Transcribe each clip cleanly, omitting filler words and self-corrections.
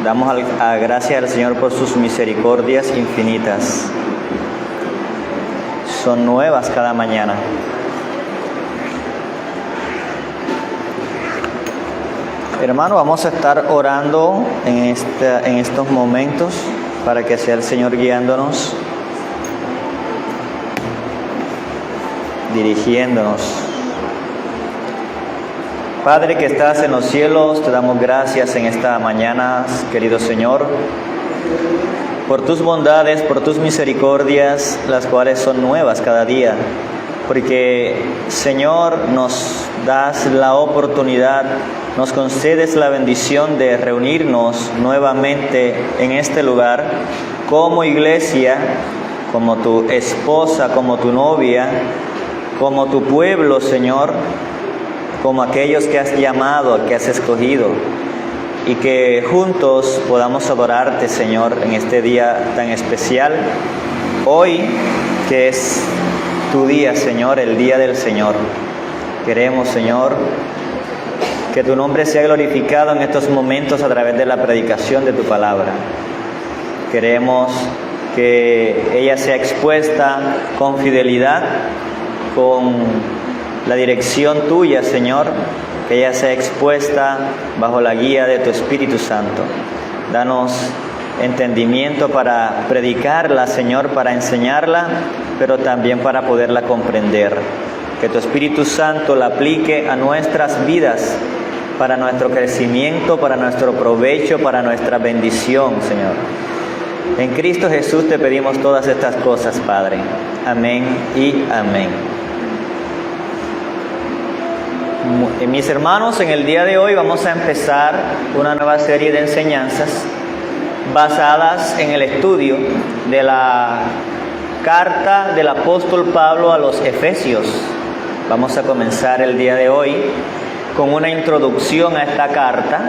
Damos gracias al Señor por sus misericordias infinitas. Son nuevas cada mañana. Hermano, vamos a estar orando en estos momentos para que sea el Señor guiándonos, dirigiéndonos. Padre que estás en los cielos, te damos gracias en esta mañana, querido Señor, por tus bondades, por tus misericordias, las cuales son nuevas cada día. Porque, Señor, nos das la oportunidad, nos concedes la bendición de reunirnos nuevamente en este lugar como iglesia, como tu esposa, como tu novia, como tu pueblo, Señor, como aquellos que has llamado, que has escogido, y que juntos podamos adorarte, Señor, en este día tan especial, hoy que es tu día, Señor, el día del Señor. Queremos, Señor, que tu nombre sea glorificado en estos momentos a través de la predicación de tu palabra. Queremos que ella sea expuesta con fidelidad, con la dirección tuya, Señor, que ella sea expuesta bajo la guía de tu Espíritu Santo. Danos entendimiento para predicarla, Señor, para enseñarla, pero también para poderla comprender. Que tu Espíritu Santo la aplique a nuestras vidas, para nuestro crecimiento, para nuestro provecho, para nuestra bendición, Señor. En Cristo Jesús te pedimos todas estas cosas, Padre. Amén y amén. Mis hermanos, en el día de hoy vamos a empezar una nueva serie de enseñanzas basadas en el estudio de la carta del apóstol Pablo a los Efesios. Vamos a comenzar el día de hoy con una introducción a esta carta.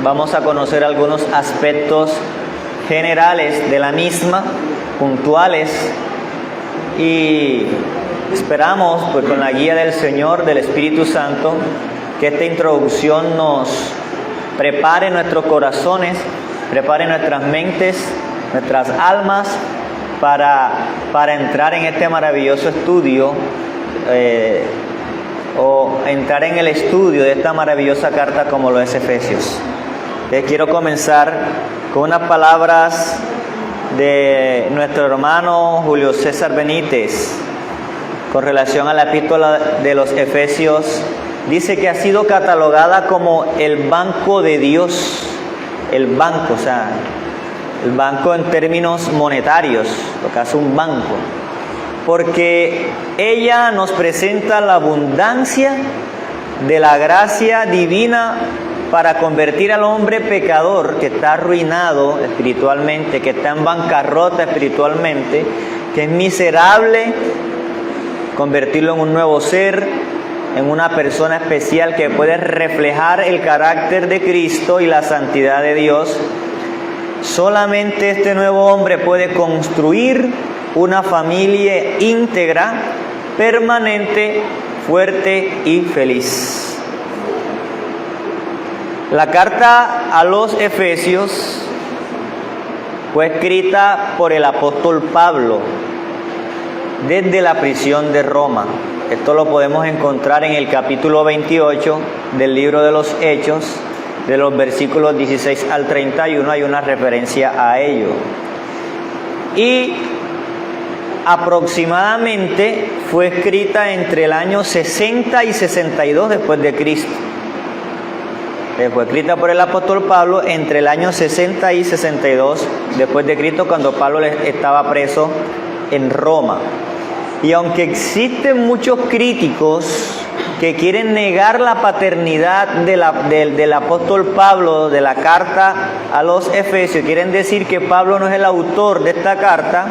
Vamos a conocer algunos aspectos generales de la misma, puntuales, y esperamos, pues, con la guía del Señor, del Espíritu Santo, que esta introducción nos prepare nuestros corazones, prepare nuestras mentes, nuestras almas para entrar en este maravilloso estudio, o entrar en el estudio de esta maravillosa carta como lo es Efesios. Quiero comenzar con unas palabras de nuestro hermano Julio César Benítez con relación a la epístola de los Efesios. Dice que ha sido catalogada como el banco de Dios. El banco, o sea, el banco en términos monetarios, lo que hace un banco. Porque ella nos presenta la abundancia de la gracia divina para convertir al hombre pecador que está arruinado espiritualmente, que está en bancarrota espiritualmente, que es miserable, convertirlo en un nuevo ser, en una persona especial que puede reflejar el carácter de Cristo y la santidad de Dios. Solamente este nuevo hombre puede construir una familia íntegra, permanente, fuerte y feliz. La carta a los Efesios fue escrita por el apóstol Pablo desde la prisión de Roma. Esto lo podemos encontrar en el capítulo 28 del libro de los Hechos, de los versículos 16 al 31, hay una referencia a ello. Y aproximadamente fue escrita entre el año 60 y 62 después de Cristo. Fue escrita por el apóstol Pablo entre el año 60 y 62 después de Cristo, cuando Pablo estaba preso en Roma. Y aunque existen muchos críticos que quieren negar la paternidad del apóstol Pablo, de la carta a los Efesios, quieren decir que Pablo no es el autor de esta carta,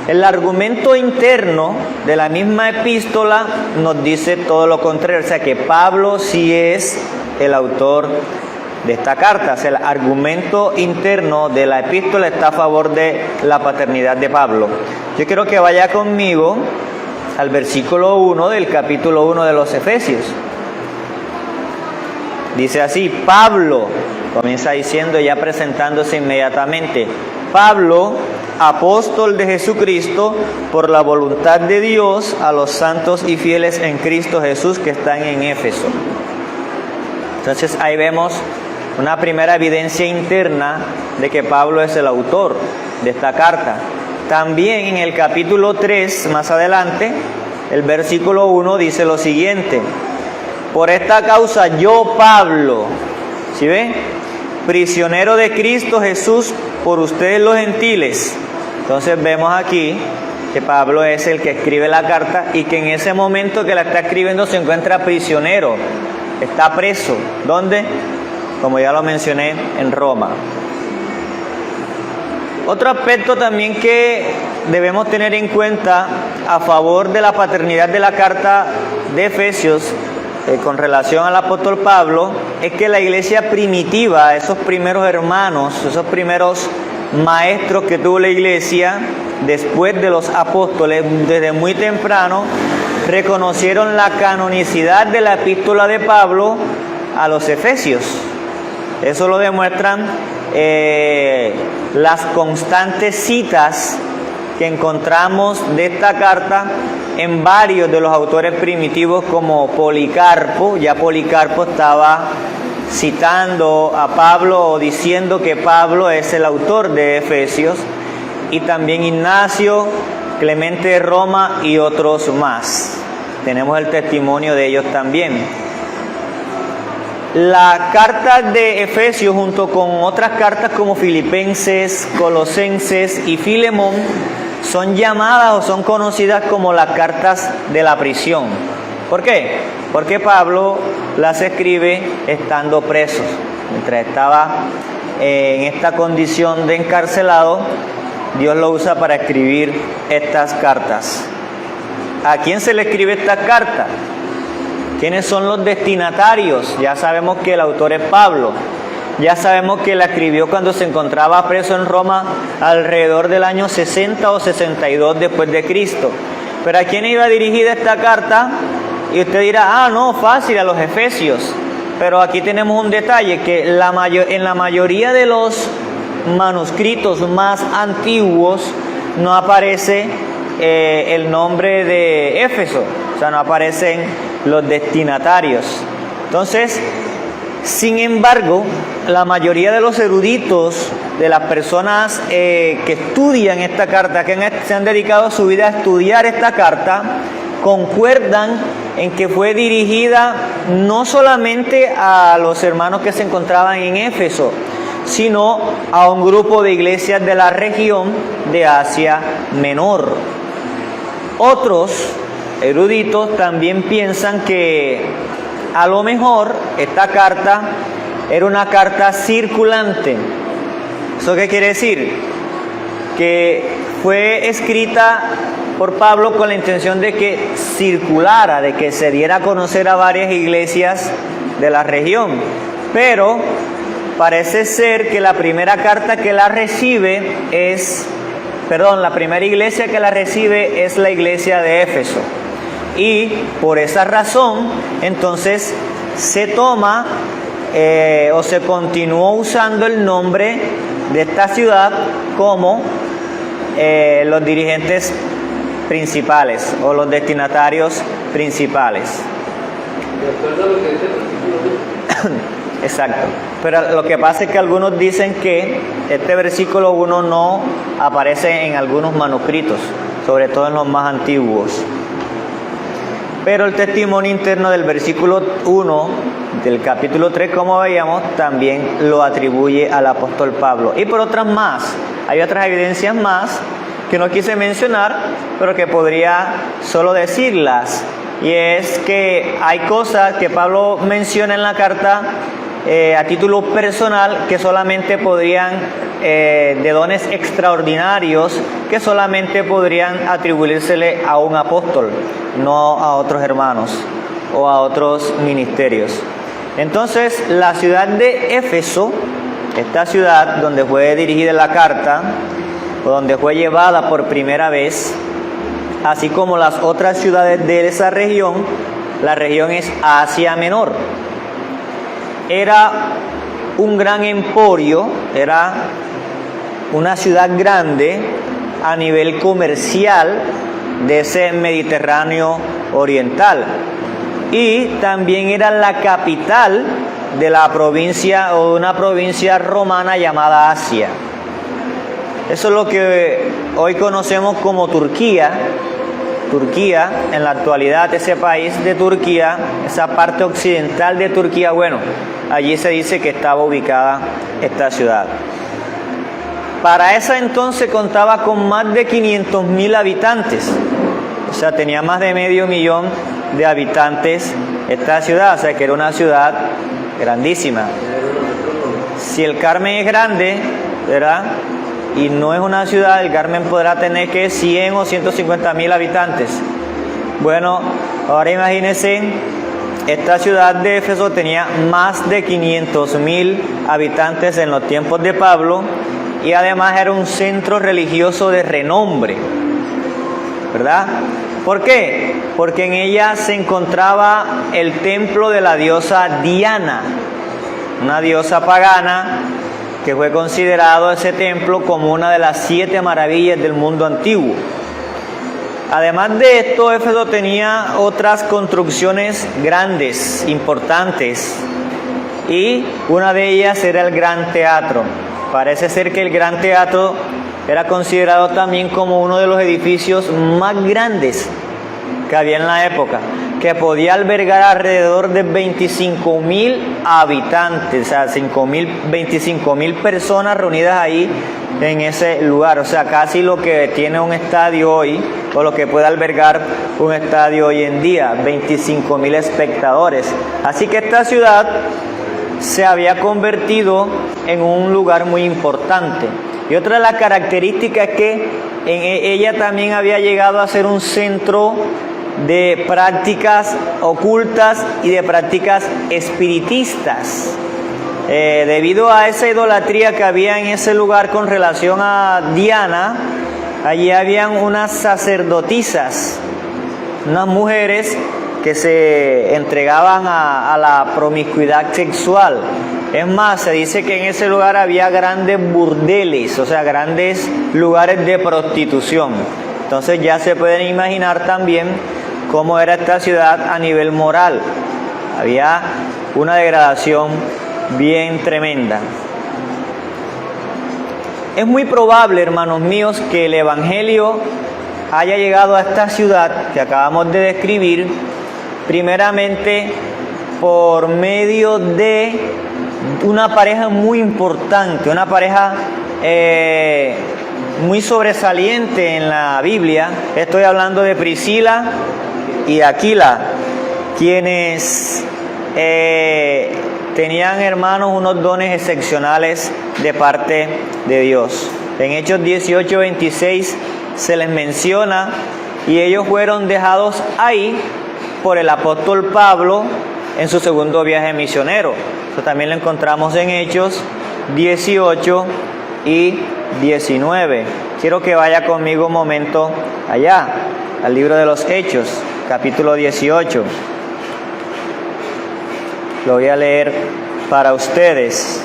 el argumento interno de la misma epístola nos dice todo lo contrario. O sea que Pablo sí es el autor de esta carta. O sea, el argumento interno de la epístola está a favor de la paternidad de Pablo. Yo quiero que vaya conmigo al versículo 1 del capítulo 1 de los Efesios. Dice así: Pablo, Comienza diciendo, ya presentándose inmediatamente: Pablo, apóstol de Jesucristo, por la voluntad de Dios, a los santos y fieles en Cristo Jesús que están en Éfeso. Entonces ahí vemos una primera evidencia interna de que Pablo es el autor de esta carta. También en el capítulo 3, más adelante, el versículo 1 dice lo siguiente: por esta causa yo, Pablo, ¿sí ve?, prisionero de Cristo Jesús por ustedes los gentiles. Entonces vemos aquí que Pablo es el que escribe la carta y que en ese momento que la está escribiendo se encuentra prisionero, está preso. ¿Dónde? Como ya lo mencioné, en Roma. Otro aspecto también que debemos tener en cuenta a favor de la paternidad de la carta de Efesios con relación al apóstol Pablo es que la iglesia primitiva, esos primeros hermanos, esos primeros maestros que tuvo la iglesia después de los apóstoles, desde muy temprano reconocieron la canonicidad de la epístola de Pablo a los Efesios. Eso lo demuestran las constantes citas que encontramos de esta carta en varios de los autores primitivos, como Policarpo. Ya Policarpo estaba citando a Pablo o diciendo que Pablo es el autor de Efesios, y también Ignacio, Clemente de Roma y otros más. Tenemos el testimonio de ellos también. La carta de Efesios, junto con otras cartas como Filipenses, Colosenses y Filemón, son llamadas o son conocidas como las cartas de la prisión. ¿Por qué? Porque Pablo las escribe estando preso. Mientras estaba en esta condición de encarcelado, Dios lo usa para escribir estas cartas. ¿A quién se le escribe esta carta? ¿Quiénes son los destinatarios? Ya sabemos que el autor es Pablo. Ya sabemos que la escribió cuando se encontraba preso en Roma alrededor del año 60 o 62 después de Cristo. Pero ¿a quién iba dirigida esta carta? Y usted dirá, no, fácil, a los efesios. Pero aquí tenemos un detalle, que en la mayoría de los manuscritos más antiguos no aparece el nombre de Éfeso. O sea, no aparecen los destinatarios. Entonces, sin embargo, la mayoría de los eruditos, de las personas que estudian esta carta, que se han dedicado su vida a estudiar esta carta, concuerdan en que fue dirigida no solamente a los hermanos que se encontraban en Éfeso, sino a un grupo de iglesias de la región de Asia Menor. Otros eruditos también piensan que a lo mejor esta carta era una carta circulante. ¿Eso qué quiere decir? Que fue escrita por Pablo con la intención de que circulara, de que se diera a conocer a varias iglesias de la región. Pero parece ser que la primera carta que la recibe la primera iglesia que la recibe es la iglesia de Éfeso. Y por esa razón, entonces, se toma o se continuó usando el nombre de esta ciudad como los dirigentes principales o los destinatarios principales. De acuerdo a lo que dice el versículo 1. Exacto. Pero lo que pasa es que algunos dicen que este versículo 1 no aparece en algunos manuscritos, sobre todo en los más antiguos. Pero el testimonio interno del versículo 1 del capítulo 3, como veíamos, también lo atribuye al apóstol Pablo. Y por otras más, hay otras evidencias más que no quise mencionar, pero que podría solo decirlas. Y es que hay cosas que Pablo menciona en la carta a título personal que solamente podrían, de dones extraordinarios, que solamente podrían atribuírsele a un apóstol, no a otros hermanos o a otros ministerios. Entonces, la ciudad de Éfeso, esta ciudad donde fue dirigida la carta, o donde fue llevada por primera vez, así como las otras ciudades de esa región, la región es Asia Menor. Era un gran emporio, era una ciudad grande a nivel comercial de ese Mediterráneo oriental. Y también era la capital de la provincia o de una provincia romana llamada Asia. Eso es lo que hoy conocemos como Turquía. Turquía, en la actualidad, ese país de Turquía, esa parte occidental de Turquía, bueno, allí se dice que estaba ubicada esta ciudad. Para ese entonces contaba con más de 500.000 habitantes, o sea, tenía más de 500.000 de habitantes esta ciudad, o sea, que era una ciudad grandísima. Si el Carmen es grande, ¿verdad?, y no es una ciudad, el Carmen podrá tener que 100 o 150.000 habitantes. Bueno, ahora imagínense, esta ciudad de Éfeso tenía más de 500.000 habitantes en los tiempos de Pablo y además era un centro religioso de renombre, ¿verdad? ¿Por qué? Porque en ella se encontraba el templo de la diosa Diana, una diosa pagana que fue considerado ese templo como una de las 7 maravillas del mundo antiguo. Además de esto, Éfeso tenía otras construcciones grandes, importantes, y una de ellas era el Gran Teatro. Parece ser que el Gran Teatro era considerado también como uno de los edificios más grandes que había en la época, que podía albergar alrededor de 25.000 habitantes, o sea, 25.000 personas reunidas ahí en ese lugar, o sea, casi lo que tiene un estadio hoy, o lo que puede albergar un estadio hoy en día, 25.000 espectadores. Así que esta ciudad se había convertido en un lugar muy importante. Y otra de las características es que ella también había llegado a ser un centro de prácticas ocultas y de prácticas espiritistas. Debido a esa idolatría que había en ese lugar con relación a Diana, allí habían unas sacerdotisas, unas mujeres que se entregaban a la promiscuidad sexual. Es más, se dice que en ese lugar había grandes burdeles, o sea, grandes lugares de prostitución. Entonces ya se pueden imaginar también cómo era esta ciudad a nivel moral. Había una degradación bien tremenda. Es muy probable, hermanos míos, que el Evangelio haya llegado a esta ciudad que acabamos de describir, primeramente por medio de una pareja muy importante, una pareja muy sobresaliente en la Biblia. Estoy hablando de Priscila y Aquila, quienes tenían, hermanos, unos dones excepcionales de parte de Dios. En Hechos 18:26 se les menciona, y ellos fueron dejados ahí por el apóstol Pablo en su segundo viaje misionero. Eso también lo encontramos en Hechos 18 y 19. Quiero que vaya conmigo un momento allá, al libro de los Hechos, capítulo 18. Lo voy a leer para ustedes.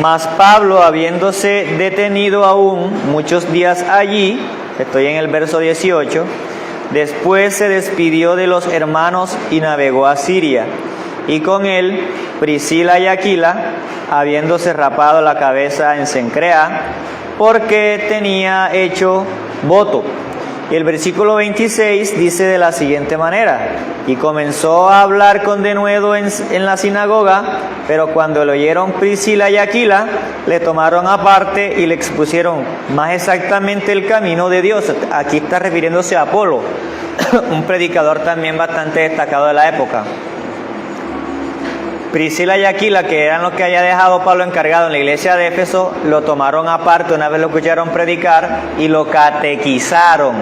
Mas Pablo, habiéndose detenido aún muchos días allí, estoy en el verso 18, después se despidió de los hermanos y navegó a Siria, y con él Priscila y Aquila, habiéndose rapado la cabeza en Cencrea, porque tenía hecho voto. Y el versículo 26 dice de la siguiente manera: y comenzó a hablar con denuedo en la sinagoga, pero cuando le oyeron Priscila y Aquila, le tomaron aparte y le expusieron más exactamente el camino de Dios. Aquí está refiriéndose a Apolo, un predicador también bastante destacado de la época. Priscila y Aquila, que eran los que había dejado Pablo encargado en la iglesia de Éfeso, lo tomaron aparte una vez lo escucharon predicar y lo catequizaron.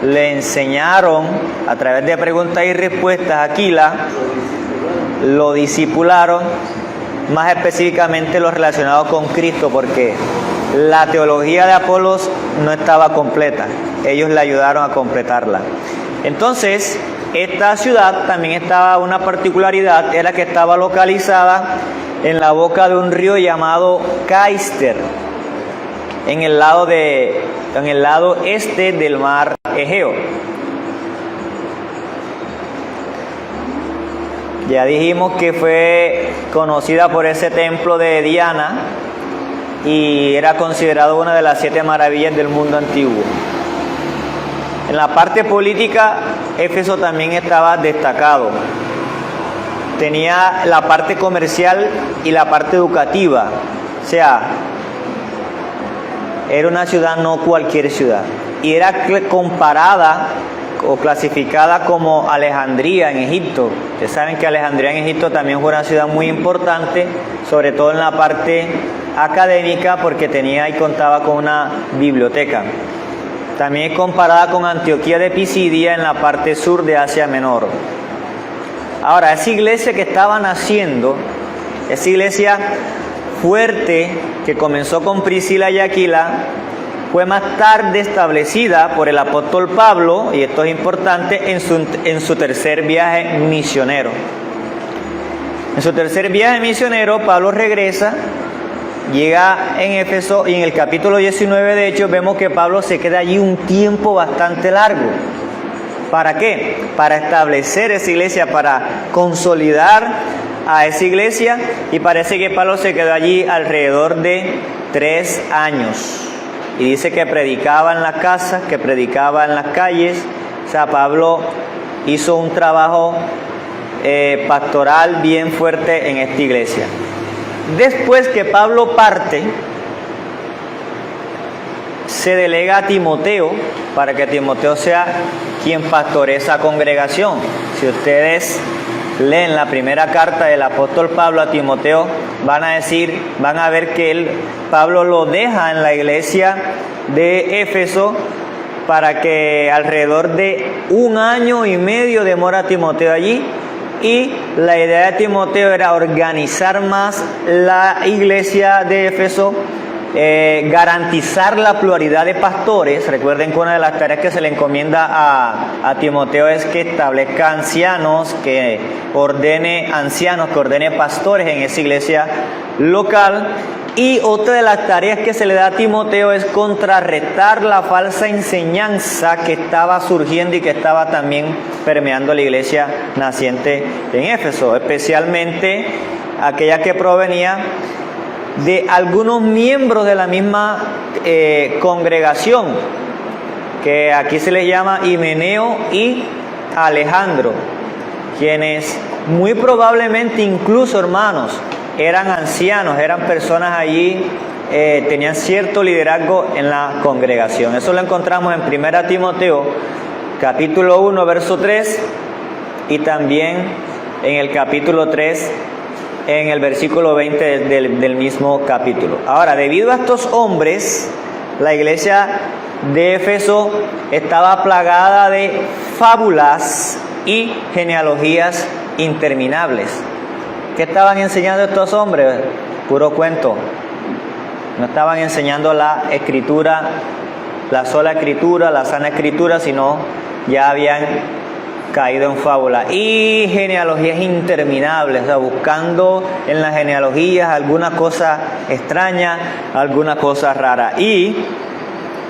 Le enseñaron a través de preguntas y respuestas a Aquila, lo discipularon, más específicamente lo relacionado con Cristo, porque la teología de Apolos no estaba completa. Ellos le ayudaron a completarla. Entonces, esta ciudad también estaba una particularidad, era que estaba localizada en la boca de un río llamado Caister, en el lado este del mar Egeo. Ya dijimos que fue conocida por ese templo de Diana y era considerado una de las 7 maravillas del mundo antiguo. En la parte política, Éfeso también estaba destacado. Tenía la parte comercial y la parte educativa. O sea, era una ciudad, no cualquier ciudad. Y era comparada o clasificada como Alejandría en Egipto. Ustedes saben que Alejandría en Egipto también fue una ciudad muy importante, sobre todo en la parte académica, porque tenía y contaba con una biblioteca. También es comparada con Antioquía de Pisidia en la parte sur de Asia Menor. Ahora, esa iglesia que estaba naciendo, esa iglesia fuerte que comenzó con Priscila y Aquila, fue más tarde establecida por el apóstol Pablo, y esto es importante, en su tercer viaje misionero. En su tercer viaje misionero, Pablo regresa, llega en Éfeso, y en el capítulo 19 de Hechos vemos que Pablo se queda allí un tiempo bastante largo. ¿Para qué? Para establecer esa iglesia, para consolidar a esa iglesia, y parece que Pablo se quedó allí alrededor de 3 años. Y dice que predicaba en las casas, que predicaba en las calles. O sea, Pablo hizo un trabajo pastoral bien fuerte en esta iglesia. Después que Pablo parte, se delega a Timoteo para que Timoteo sea quien pastoree esa congregación. Si ustedes leen la primera carta del apóstol Pablo a Timoteo, van a ver que Pablo lo deja en la iglesia de Éfeso para que alrededor de 1 año y medio demora Timoteo allí, y la idea de Timoteo era organizar más la iglesia de Éfeso, garantizar la pluralidad de pastores. Recuerden que una de las tareas que se le encomienda a Timoteo es que establezca ancianos, que ordene pastores en esa iglesia local. Y otra de las tareas que se le da a Timoteo es contrarrestar la falsa enseñanza que estaba surgiendo y que estaba también permeando la iglesia naciente en Éfeso, especialmente aquella que provenía de algunos miembros de la misma congregación, que aquí se les llama Himeneo y Alejandro, quienes muy probablemente, incluso, hermanos, eran ancianos, eran personas allí, tenían cierto liderazgo en la congregación. Eso lo encontramos en 1 Timoteo, capítulo 1, verso 3, y también en el capítulo 3, en el versículo 20 del mismo capítulo. Ahora, debido a estos hombres, la iglesia de Éfeso estaba plagada de fábulas y genealogías interminables. ¿Qué estaban enseñando estos hombres? Puro cuento. No estaban enseñando la escritura, la sola escritura, la sana escritura, sino ya habían caído en fábula y genealogías interminables, o sea, buscando en las genealogías alguna cosa extraña, alguna cosa rara. Y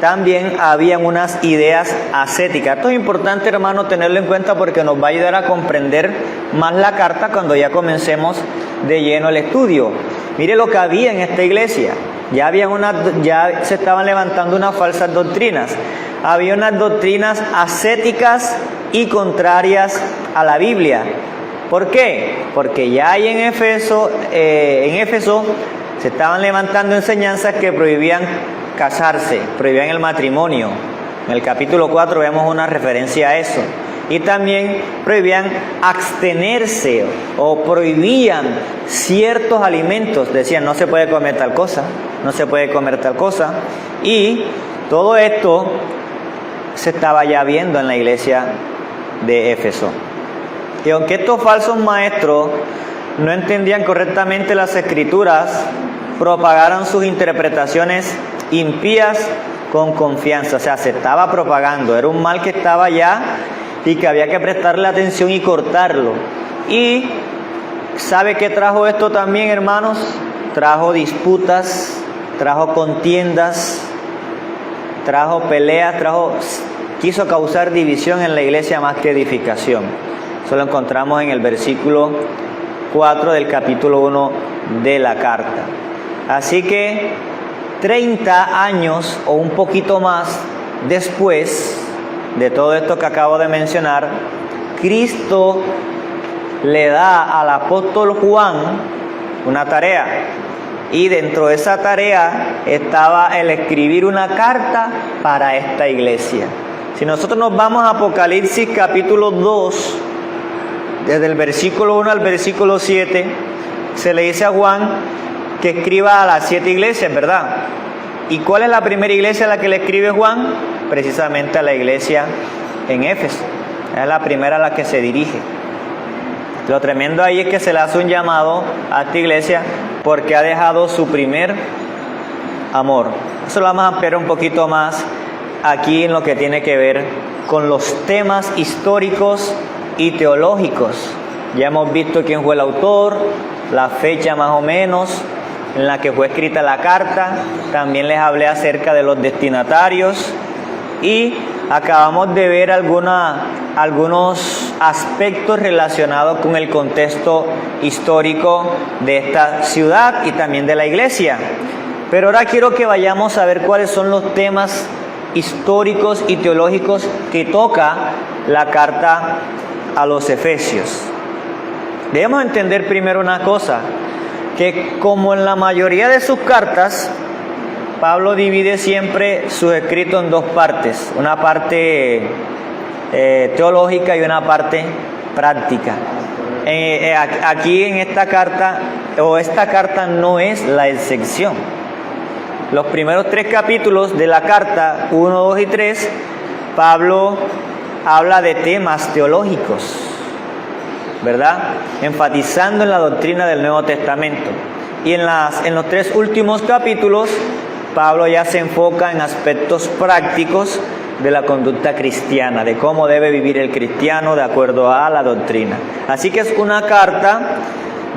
también habían unas ideas ascéticas. Esto es importante, hermano, tenerlo en cuenta, porque nos va a ayudar a comprender más la carta cuando ya comencemos de lleno el estudio. Mire lo que había en esta iglesia. Ya se estaban levantando unas falsas doctrinas. Había unas doctrinas ascéticas y contrarias a la Biblia. ¿Por qué? Porque ya ahí en Éfeso se estaban levantando enseñanzas que prohibían casarse, prohibían el matrimonio. En el capítulo 4 vemos una referencia a eso. Y también prohibían abstenerse, o prohibían ciertos alimentos. Decían, no se puede comer tal cosa, no se puede comer tal cosa. Y todo esto se estaba ya viendo en la iglesia de Éfeso. Y aunque estos falsos maestros no entendían correctamente las escrituras, propagaron sus interpretaciones impías con confianza. O sea, se estaba propagando, era un mal que estaba ya y que había que prestarle atención y cortarlo. Y ¿sabe qué trajo esto también, hermanos? Trajo disputas, trajo contiendas, trajo peleas, quiso causar división en la iglesia más que edificación. Eso lo encontramos en el versículo 4 del capítulo 1 de la carta. Así que 30 años o un poquito más después de todo esto que acabo de mencionar, Cristo le da al apóstol Juan una tarea, y dentro de esa tarea estaba el escribir una carta para esta iglesia. Si nosotros nos vamos a Apocalipsis capítulo 2, desde el versículo 1 al versículo 7, se le dice a Juan que escriba a las 7 iglesias, ¿verdad? ¿Y cuál es la primera iglesia a la que le escribe Juan? Precisamente a la iglesia en Éfeso. Es la primera a la que se dirige. Lo tremendo ahí es que se le hace un llamado a esta iglesia porque ha dejado su primer amor. Eso lo vamos a ampliar un poquito más aquí en lo que tiene que ver con los temas históricos y teológicos. Ya hemos visto quién fue el autor, la fecha más o menos en la que fue escrita la carta. También les hablé acerca de los destinatarios y acabamos de ver algunos aspectos relacionados con el contexto histórico de esta ciudad y también de la iglesia. Pero ahora quiero que vayamos a ver cuáles son los temas históricos y teológicos que toca la carta a los Efesios. Debemos entender primero una cosa, que como en la mayoría de sus cartas, Pablo divide siempre sus escritos en dos partes, una parte teológica y una parte práctica. Aquí en esta carta no es la excepción. Los primeros 3 capítulos de la carta, 1, 2 y 3, Pablo habla de temas teológicos, ¿verdad? Enfatizando en la doctrina del Nuevo Testamento. Y en los 3 últimos capítulos, Pablo ya se enfoca en aspectos prácticos de la conducta cristiana, de cómo debe vivir el cristiano de acuerdo a la doctrina. Así que es una carta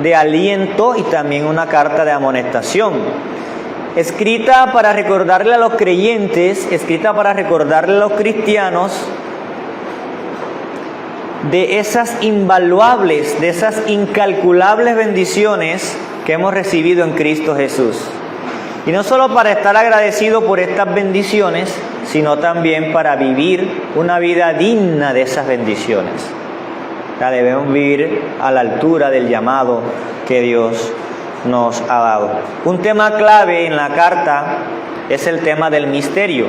de aliento y también una carta de amonestación, escrita para recordarle a los creyentes, escrita para recordarle a los cristianos de esas invaluables, de esas incalculables bendiciones que hemos recibido en Cristo Jesús. Y no solo para estar agradecido por estas bendiciones, sino también para vivir una vida digna de esas bendiciones. Debemos vivir a la altura del llamado que Dios nos ha dado. Un tema clave en la carta es el tema del misterio.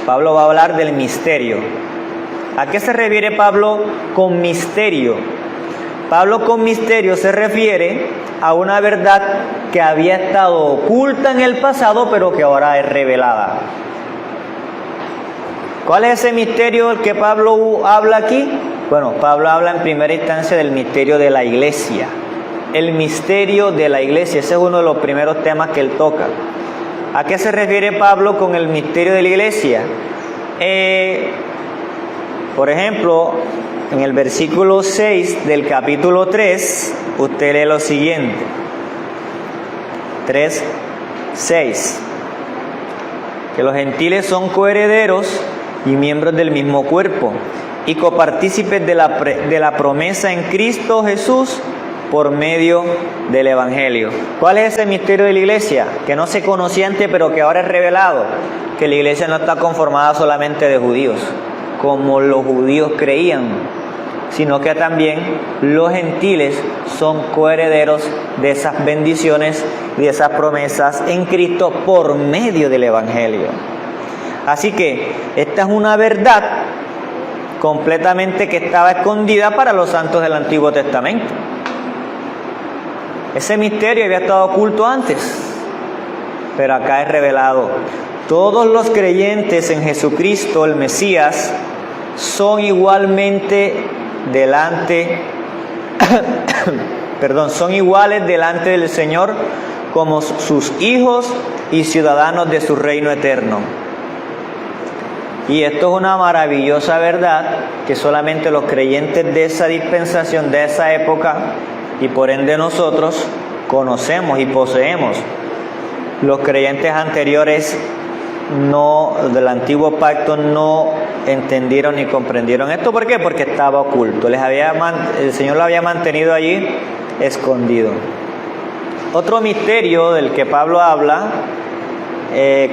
Pablo va a hablar del misterio. ¿A qué se refiere Pablo con misterio? Pablo con misterio se refiere a una verdad que había estado oculta en el pasado, pero que ahora es revelada. ¿Cuál es ese misterio del que Pablo habla aquí? Bueno, Pablo habla en primera instancia del misterio de la iglesia. El misterio de la iglesia, ese es uno de los primeros temas que él toca. ¿A qué se refiere Pablo con el misterio de la iglesia? Por ejemplo, en el versículo 6 del capítulo 3, usted lee lo siguiente. 3, 6. Que los gentiles son coherederos y miembros del mismo cuerpo, y copartícipes de la promesa en Cristo Jesús por medio del Evangelio. ¿Cuál es ese misterio de la iglesia? Que no se conocía antes, pero que ahora es revelado. Que la iglesia no está conformada solamente de judíos, como los judíos creían, sino que también los gentiles son coherederos de esas bendiciones y de esas promesas en Cristo por medio del Evangelio. Así que esta es una verdad completamente que estaba escondida para los santos del Antiguo Testamento. Ese misterio había estado oculto antes, pero acá es revelado. Todos los creyentes en Jesucristo, el Mesías, son igualmente son iguales delante del Señor como sus hijos y ciudadanos de su reino eterno. Y esto es una maravillosa verdad que solamente los creyentes de esa dispensación, de esa época, y por ende nosotros, conocemos y poseemos. Los creyentes anteriores del antiguo pacto no entendieron ni comprendieron esto. ¿Por qué? Porque estaba oculto. El Señor lo había mantenido allí escondido. Otro misterio del que Pablo habla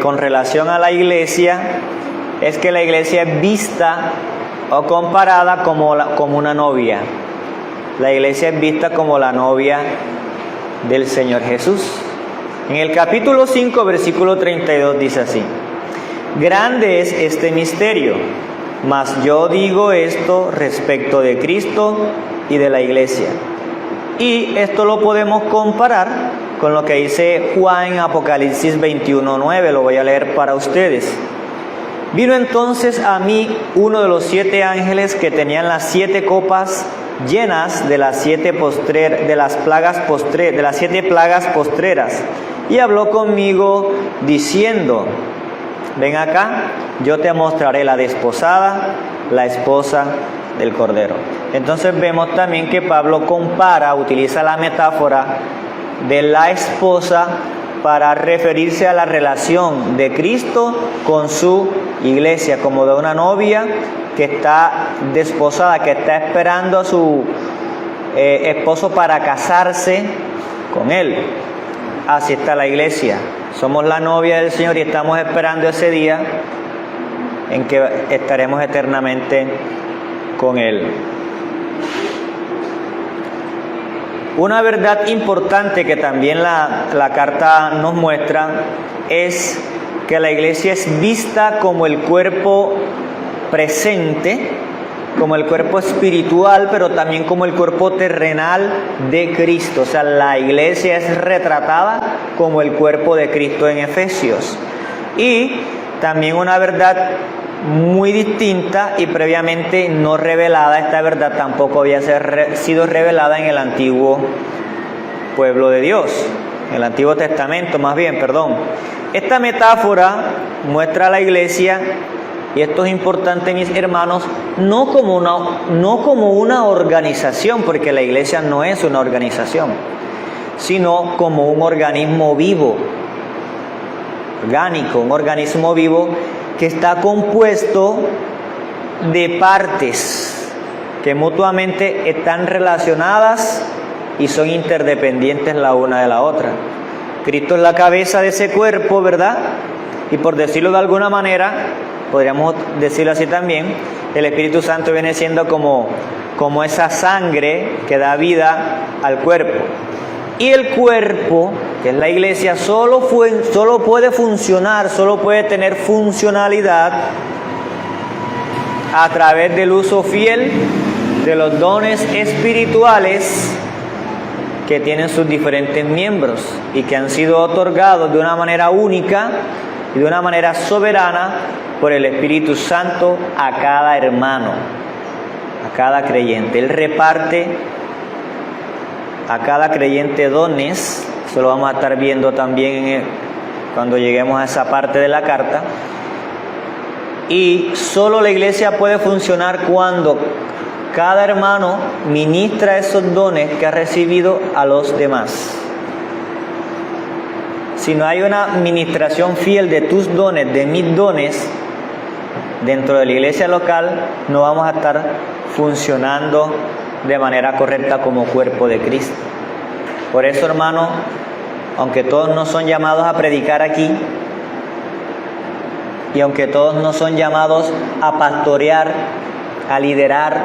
con relación a la iglesia es que la iglesia es vista o comparada como una novia. La iglesia es vista como la novia del Señor Jesús. En el capítulo 5, versículo 32 dice así: grande es este misterio, mas yo digo esto respecto de Cristo y de la iglesia. Y esto lo podemos comparar con lo que dice Juan en Apocalipsis 21:9, lo voy a leer para ustedes. Vino entonces a mí uno de los 7 ángeles que tenían las 7 copas llenas de las 7 plagas postreras, y habló conmigo diciendo: ven acá, yo te mostraré la desposada, la esposa del Cordero. Entonces vemos también que Pablo utiliza la metáfora de la esposa para referirse a la relación de Cristo con su iglesia, como de una novia que está desposada, que está esperando a su esposo para casarse con él. Así está la iglesia. Somos la novia del Señor y estamos esperando ese día en que estaremos eternamente con Él. Una verdad importante que también la carta nos muestra es que la iglesia es vista como el cuerpo presente, como el cuerpo espiritual, pero también como el cuerpo terrenal de Cristo. O sea, la iglesia es retratada como el cuerpo de Cristo en Efesios. Y también una verdad muy distinta y previamente no revelada, esta verdad tampoco había sido revelada en el antiguo pueblo de Dios, en el Antiguo Testamento más bien, perdón. Esta metáfora muestra a la iglesia, y esto es importante, mis hermanos, no como una organización, porque la iglesia no es una organización, sino como un organismo vivo, orgánico, un organismo vivo que está compuesto de partes que mutuamente están relacionadas y son interdependientes la una de la otra. Cristo es la cabeza de ese cuerpo, ¿verdad? Y por decirlo de alguna manera, podríamos decirlo así también, el Espíritu Santo viene siendo como esa sangre que da vida al cuerpo. Y el cuerpo, que es la iglesia, solo puede funcionar, solo puede tener funcionalidad a través del uso fiel de los dones espirituales que tienen sus diferentes miembros y que han sido otorgados de una manera única y de una manera soberana por el Espíritu Santo a cada hermano, a cada creyente. Él reparte a cada creyente dones. Eso lo vamos a estar viendo también cuando lleguemos a esa parte de la carta. Y solo la iglesia puede funcionar cuando cada hermano ministra esos dones que ha recibido a los demás. Si no hay una ministración fiel de tus dones, de mis dones, dentro de la iglesia local, no vamos a estar funcionando de manera correcta como cuerpo de Cristo. Por eso, hermano, aunque todos no son llamados a predicar aquí, y aunque todos no son llamados a pastorear, a liderar,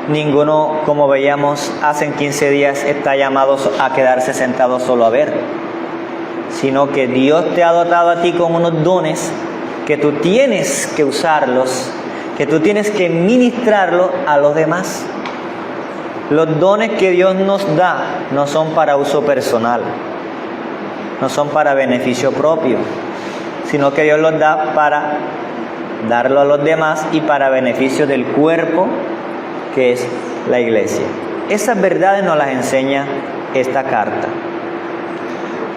ninguno, como veíamos hace 15 días, está llamado a quedarse sentado solo a ver, sino que Dios te ha dotado a ti con unos dones que tú tienes que usarlos, que tú tienes que ministrarlos a los demás. Los dones que Dios nos da no son para uso personal, no son para beneficio propio, sino que Dios los da para darlo a los demás y para beneficio del cuerpo que es la iglesia. Esas verdades nos las enseña esta carta.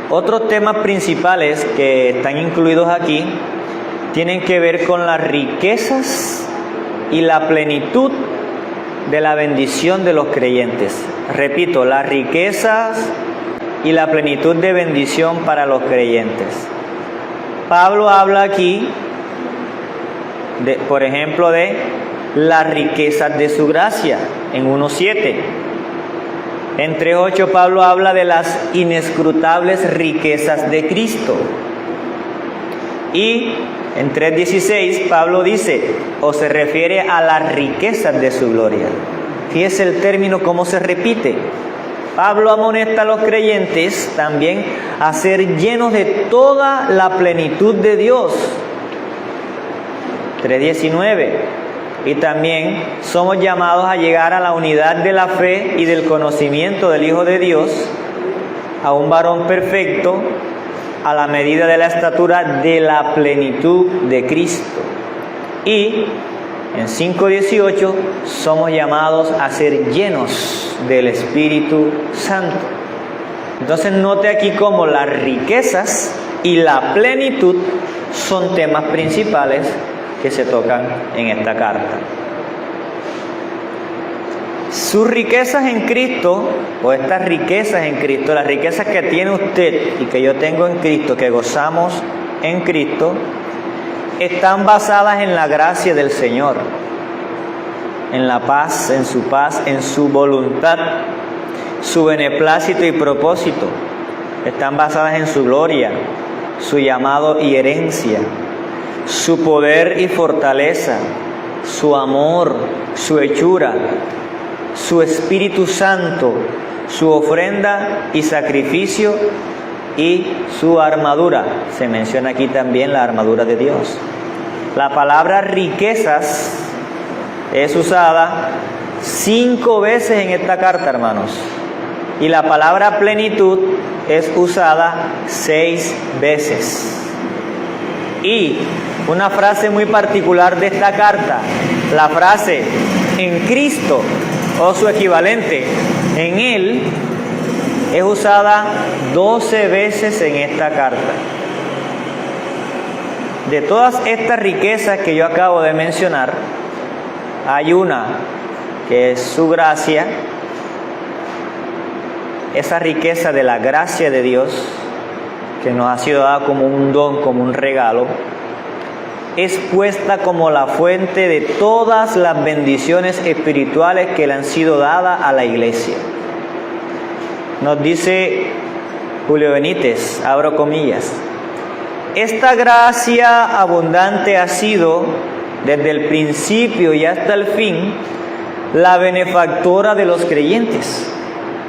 Otros temas principales que están incluidos aquí tienen que ver con las riquezas y la plenitud de la bendición de los creyentes. Repito, las riquezas y la plenitud de bendición para los creyentes. Pablo habla aquí, por ejemplo, de las riquezas de su gracia, en 1:7. En 3:8 Pablo habla de las inescrutables riquezas de Cristo. Y en 3:16 Pablo dice, o se refiere a las riquezas de su gloria. Fíjese el término cómo se repite. Pablo amonesta a los creyentes también a ser llenos de toda la plenitud de Dios. 3:19. Y también somos llamados a llegar a la unidad de la fe y del conocimiento del Hijo de Dios, a un varón perfecto, a la medida de la estatura de la plenitud de Cristo. Y en 5:18 somos llamados a ser llenos del Espíritu Santo. Entonces note aquí cómo las riquezas y la plenitud son temas principales que se tocan en esta carta. Sus riquezas en Cristo, o estas riquezas en Cristo, las riquezas que tiene usted y que yo tengo en Cristo, que gozamos en Cristo, están basadas en la gracia del Señor, en la paz, en su voluntad, su beneplácito y propósito. Están basadas en su gloria, su llamado y herencia, su poder y fortaleza, su amor, su hechura, su Espíritu Santo, su ofrenda y sacrificio y su armadura. Se menciona aquí también la armadura de Dios. La palabra riquezas es usada 5 veces en esta carta, hermanos. Y la palabra plenitud es usada 6 veces. Y una frase muy particular de esta carta, la frase en Cristo o su equivalente en Él, es usada 12 veces en esta carta. De todas estas riquezas que yo acabo de mencionar, hay una que es su gracia, esa riqueza de la gracia de Dios, que nos ha sido dada como un don, como un regalo, es puesta como la fuente de todas las bendiciones espirituales que le han sido dadas a la iglesia. Nos dice Julio Benítez, abro comillas, esta gracia abundante ha sido, desde el principio y hasta el fin, la benefactora de los creyentes.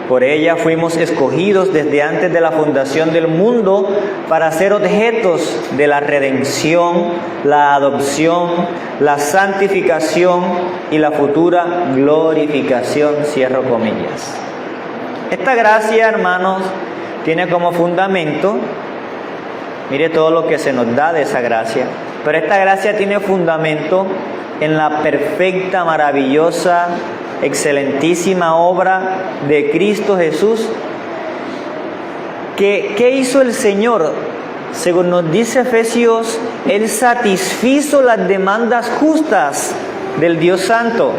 Por ella fuimos escogidos desde antes de la fundación del mundo para ser objetos de la redención, la adopción, la santificación y la futura glorificación, cierro comillas. Esta gracia, hermanos, tiene como fundamento, mire todo lo que se nos da de esa gracia, pero esta gracia tiene fundamento en la perfecta, maravillosa, excelentísima obra de Cristo Jesús. ¿Qué hizo el Señor? Según nos dice Efesios, Él satisfizo las demandas justas del Dios Santo.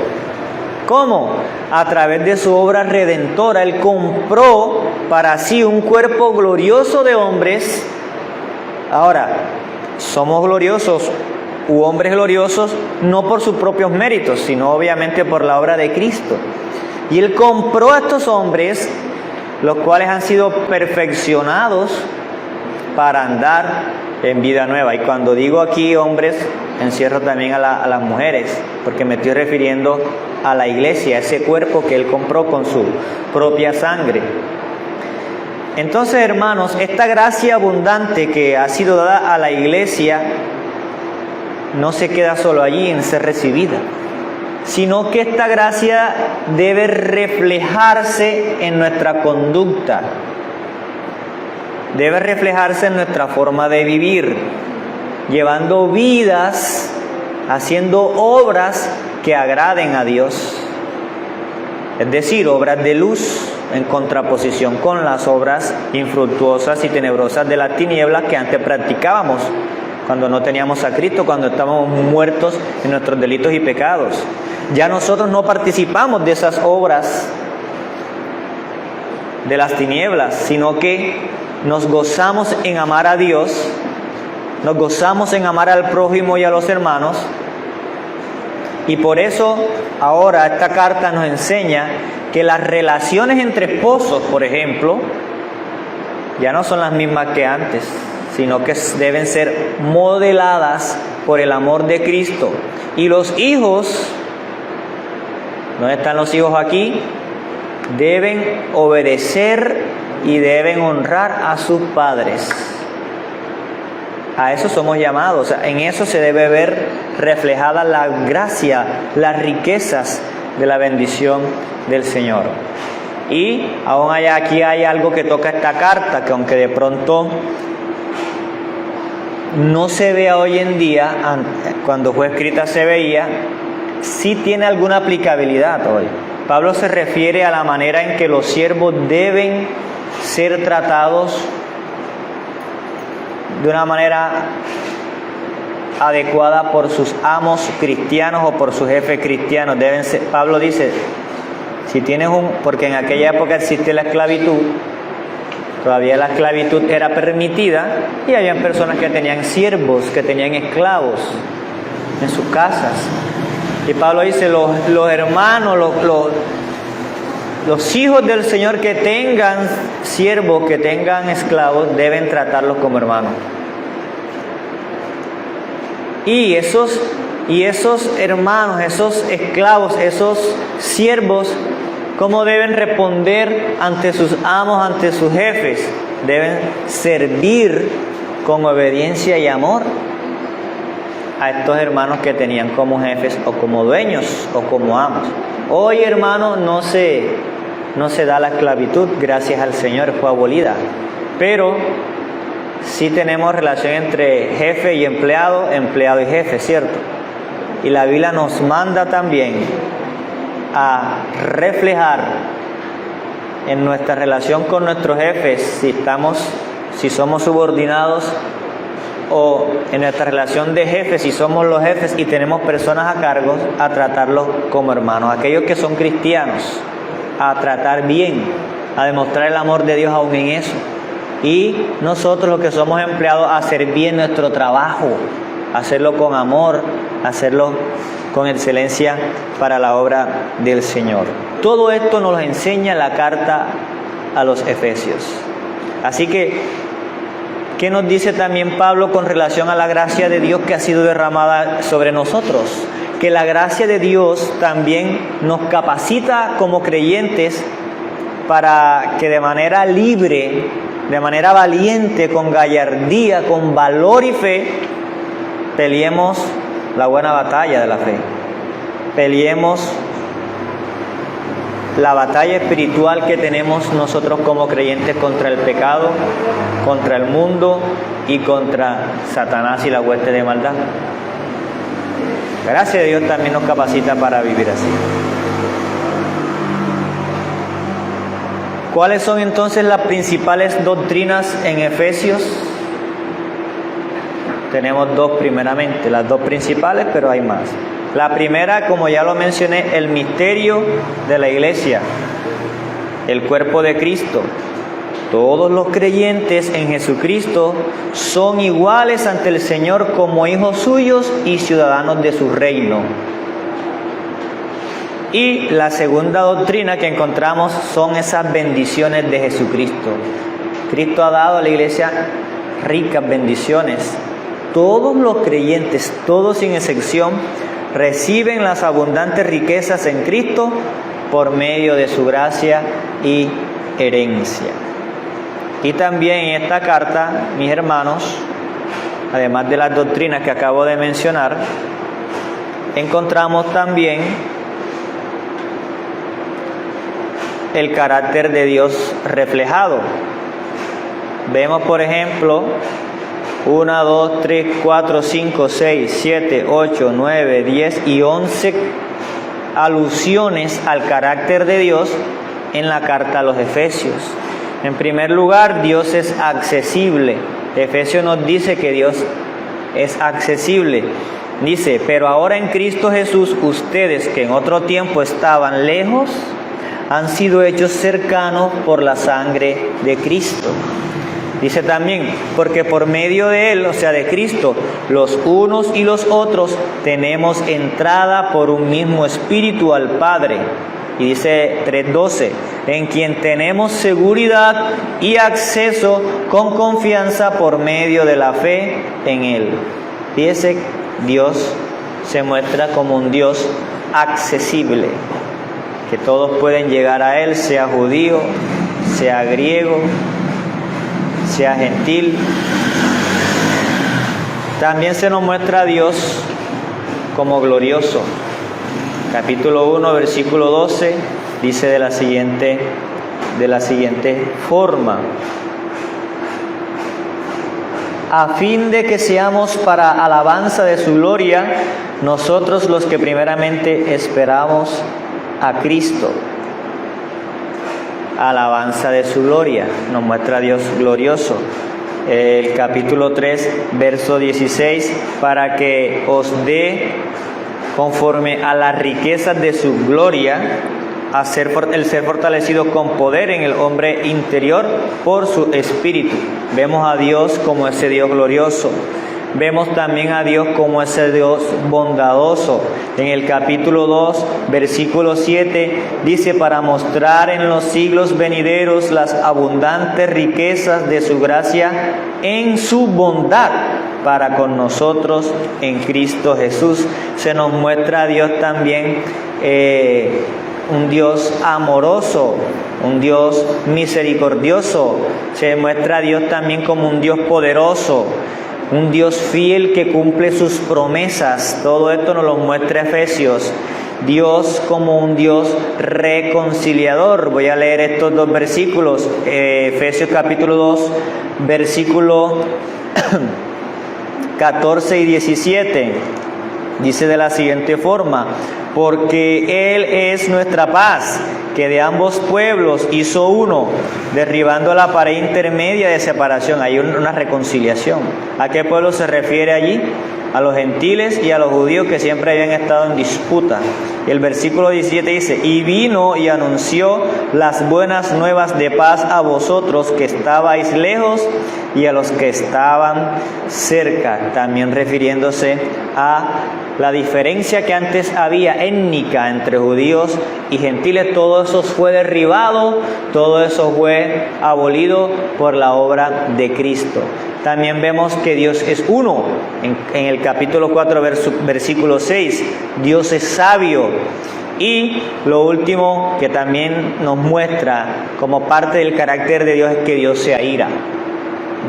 ¿Cómo? A través de su obra redentora. Él compró para sí un cuerpo glorioso de hombres. Ahora, somos gloriosos u hombres gloriosos no por sus propios méritos, sino obviamente por la obra de Cristo. Y Él compró a estos hombres, los cuales han sido perfeccionados para andar en vida nueva. Y cuando digo aquí hombres, encierro también a las mujeres, porque me estoy refiriendo a la iglesia, a ese cuerpo que Él compró con su propia sangre. Entonces, hermanos, esta gracia abundante que ha sido dada a la iglesia no se queda solo allí en ser recibida, sino que esta gracia debe reflejarse en nuestra conducta, debe reflejarse en nuestra forma de vivir, llevando vidas, haciendo obras que agraden a Dios, es decir, obras de luz, en contraposición con las obras infructuosas y tenebrosas de las tinieblas que antes practicábamos, cuando no teníamos a Cristo, cuando estábamos muertos en nuestros delitos y pecados. Ya nosotros no participamos de esas obras de las tinieblas, sino que nos gozamos en amar a Dios, nos gozamos en amar al prójimo y a los hermanos, y por eso ahora esta carta nos enseña que las relaciones entre esposos, por ejemplo, ya no son las mismas que antes, sino que deben ser modeladas por el amor de Cristo. Y los hijos, ¿dónde están los hijos aquí? Deben obedecer y deben honrar a sus padres. A eso somos llamados. En eso se debe ver reflejada la gracia, las riquezas de la bendición del Señor. Y aún aquí hay algo que toca esta carta, que aunque de pronto no se vea hoy en día, cuando fue escrita se veía, sí tiene alguna aplicabilidad hoy. Pablo se refiere a la manera en que los siervos deben ser tratados de una manera adecuada por sus amos cristianos o por sus jefes cristianos. Deben ser, Pablo dice, si tienes porque en aquella época existe la esclavitud, todavía la esclavitud era permitida y había personas que tenían siervos, que tenían esclavos en sus casas. Y Pablo dice, los hermanos, los hijos del Señor que tengan siervos, que tengan esclavos, deben tratarlos como hermanos. Y esos hermanos, esos esclavos, esos siervos, ¿cómo deben responder ante sus amos, ante sus jefes? Deben servir con obediencia y amor a estos hermanos que tenían como jefes o como dueños o como amos. Hoy, hermano, no se da la esclavitud, gracias al Señor, fue abolida. Pero sí tenemos relación entre jefe y empleado, empleado y jefe, ¿cierto? Y la Biblia nos manda también a reflejar en nuestra relación con nuestros jefes, si somos subordinados, o en nuestra relación de jefes, si somos los jefes y tenemos personas a cargo, a tratarlos como hermanos. Aquellos que son cristianos, a tratar bien, a demostrar el amor de Dios aún en eso. Y nosotros los que somos empleados, a hacer bien nuestro trabajo, hacerlo con amor, hacerlo con excelencia para la obra del Señor. Todo esto nos lo enseña la carta a los Efesios. Así que, ¿qué nos dice también Pablo con relación a la gracia de Dios que ha sido derramada sobre nosotros? Que la gracia de Dios también nos capacita como creyentes para que de manera libre, de manera valiente, con gallardía, con valor y fe, peleemos la buena batalla de la fe. Peleemos la batalla espiritual que tenemos nosotros como creyentes contra el pecado, contra el mundo y contra Satanás y la hueste de maldad. Gracias a Dios también nos capacita para vivir así. ¿Cuáles son entonces las principales doctrinas en Efesios? Tenemos dos primeramente, las dos principales, pero hay más. La primera, como ya lo mencioné, el misterio de la iglesia, el cuerpo de Cristo. Todos los creyentes en Jesucristo son iguales ante el Señor como hijos suyos y ciudadanos de su reino. Y la segunda doctrina que encontramos son esas bendiciones de Jesucristo. Cristo ha dado a la iglesia ricas bendiciones. Todos los creyentes, todos sin excepción, reciben las abundantes riquezas en Cristo por medio de su gracia y herencia. Y también en esta carta, mis hermanos, además de las doctrinas que acabo de mencionar, encontramos también el carácter de Dios reflejado. Vemos, por ejemplo, 1, 2, 3, 4, 5, 6, 7, 8, 9, 10 y 11 alusiones al carácter de Dios en la carta a los Efesios. En primer lugar, Dios es accesible. Efesios nos dice que Dios es accesible. Dice, pero ahora en Cristo Jesús, ustedes que en otro tiempo estaban lejos, han sido hechos cercanos por la sangre de Cristo. Dice también, porque por medio de Él, o sea, de Cristo, los unos y los otros tenemos entrada por un mismo Espíritu al Padre. Y dice 3:12, en quien tenemos seguridad y acceso con confianza por medio de la fe en Él. Fíjese, Dios se muestra como un Dios accesible, que todos pueden llegar a Él, sea judío, sea griego, sea gentil. También se nos muestra a Dios como glorioso. Capítulo 1, versículo 12, dice de la siguiente forma: a fin de que seamos para alabanza de su gloria, nosotros los que primeramente esperamos a Cristo. Alabanza de su gloria, nos muestra a Dios glorioso. El capítulo 3, verso 16, para que os dé conforme a las riquezas de su gloria, el ser fortalecido con poder en el hombre interior por su espíritu. Vemos a Dios como ese Dios glorioso. Vemos también a Dios como ese Dios bondadoso. En el capítulo 2, versículo 7, dice, para mostrar en los siglos venideros las abundantes riquezas de su gracia en su bondad para con nosotros en Cristo Jesús. Se nos muestra a Dios también un Dios amoroso, un Dios misericordioso. Se muestra a Dios también como un Dios poderoso, un Dios fiel que cumple sus promesas. Todo esto nos lo muestra Efesios. Dios como un Dios reconciliador. Voy a leer estos dos versículos. Efesios capítulo 2, versículo 14 y 17. Dice de la siguiente forma: porque Él es nuestra paz, que de ambos pueblos hizo uno, derribando la pared intermedia de separación. Hay una reconciliación. ¿A qué pueblo se refiere allí? A los gentiles y a los judíos que siempre habían estado en disputa. El versículo 17 dice, y vino y anunció las buenas nuevas de paz a vosotros que estabais lejos y a los que estaban cerca. También refiriéndose a la diferencia que antes había étnica entre judíos y gentiles. Todo eso fue derribado, todo eso fue abolido por la obra de Cristo. También vemos que Dios es uno. En el capítulo 4, versículo 6, Dios es sabio. Y lo último que también nos muestra como parte del carácter de Dios es que Dios se aira.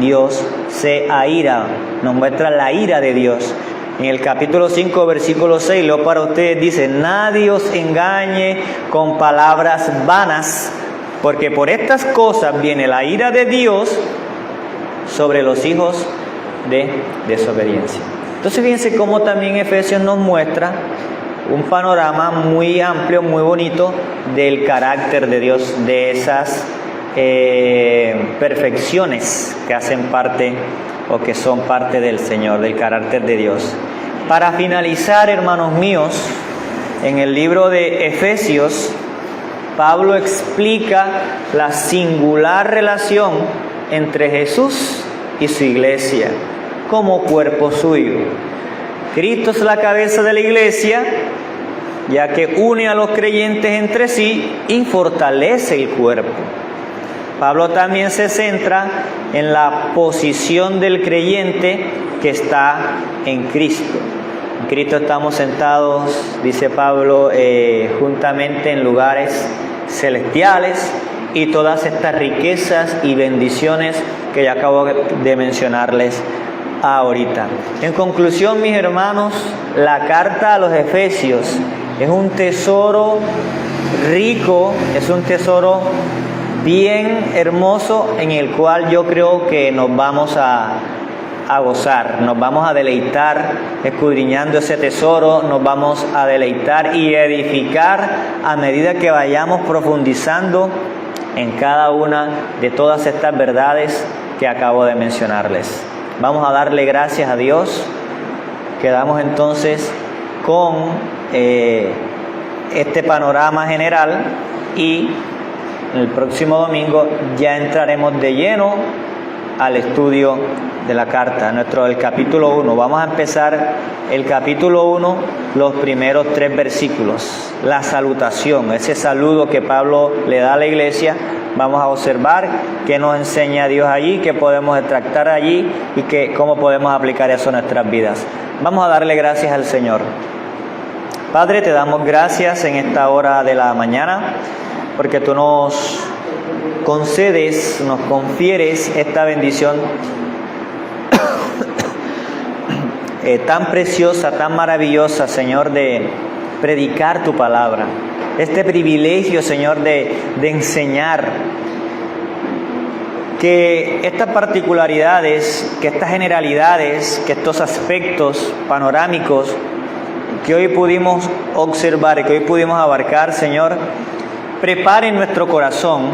Dios se aira, nos muestra la ira de Dios. En el capítulo 5, versículo 6, leo para ustedes, dice, nadie os engañe con palabras vanas, porque por estas cosas viene la ira de Dios sobre los hijos de desobediencia. Entonces fíjense cómo también Efesios nos muestra un panorama muy amplio, muy bonito del carácter de Dios, de esas perfecciones que hacen parte o que son parte del Señor, del carácter de Dios. Para finalizar, hermanos míos, en el libro de Efesios, Pablo explica la singular relación entre Jesús y su iglesia como cuerpo suyo. Cristo es la cabeza de la iglesia, ya que une a los creyentes entre sí y fortalece el cuerpo. Pablo también se centra en la posición del creyente que está en Cristo. En Cristo estamos sentados, dice Pablo, juntamente en lugares celestiales, y todas estas riquezas y bendiciones que ya acabo de mencionarles ahorita. En conclusión, mis hermanos, la carta a los Efesios es un tesoro rico, es un tesoro bien hermoso en el cual yo creo que nos vamos a gozar, nos vamos a deleitar escudriñando ese tesoro, nos vamos a deleitar y edificar a medida que vayamos profundizando en cada una de todas estas verdades que acabo de mencionarles. Vamos a darle gracias a Dios. Quedamos entonces con este panorama general y el próximo domingo ya entraremos de lleno al estudio de la carta, el capítulo 1. Vamos a empezar el capítulo 1, los primeros 3 versículos. La salutación, ese saludo que Pablo le da a la iglesia. Vamos a observar qué nos enseña Dios allí, qué podemos extractar allí y cómo podemos aplicar eso en nuestras vidas. Vamos a darle gracias al Señor. Padre, te damos gracias en esta hora de la mañana, porque tú nos concedes, nos confieres esta bendición tan preciosa, tan maravillosa, Señor, de predicar tu palabra. Este privilegio, Señor, de enseñar, que estas particularidades, que estas generalidades, que estos aspectos panorámicos que hoy pudimos observar y que hoy pudimos abarcar, Señor, preparen nuestro corazón,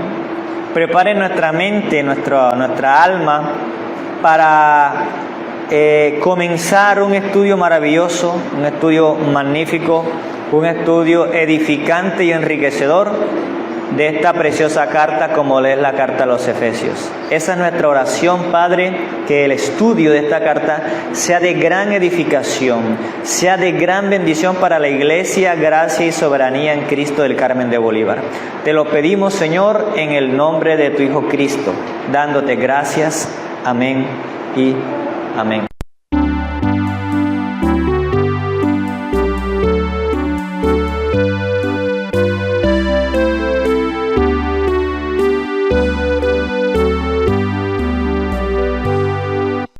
preparen nuestra mente, nuestra alma para comenzar un estudio maravilloso, un estudio magnífico, un estudio edificante y enriquecedor de esta preciosa carta como es la carta a los Efesios. Esa es nuestra oración, Padre, que el estudio de esta carta sea de gran edificación, sea de gran bendición para la Iglesia, gracia y soberanía en Cristo del Carmen de Bolívar. Te lo pedimos, Señor, en el nombre de tu Hijo Cristo, dándote gracias. Amén y amén.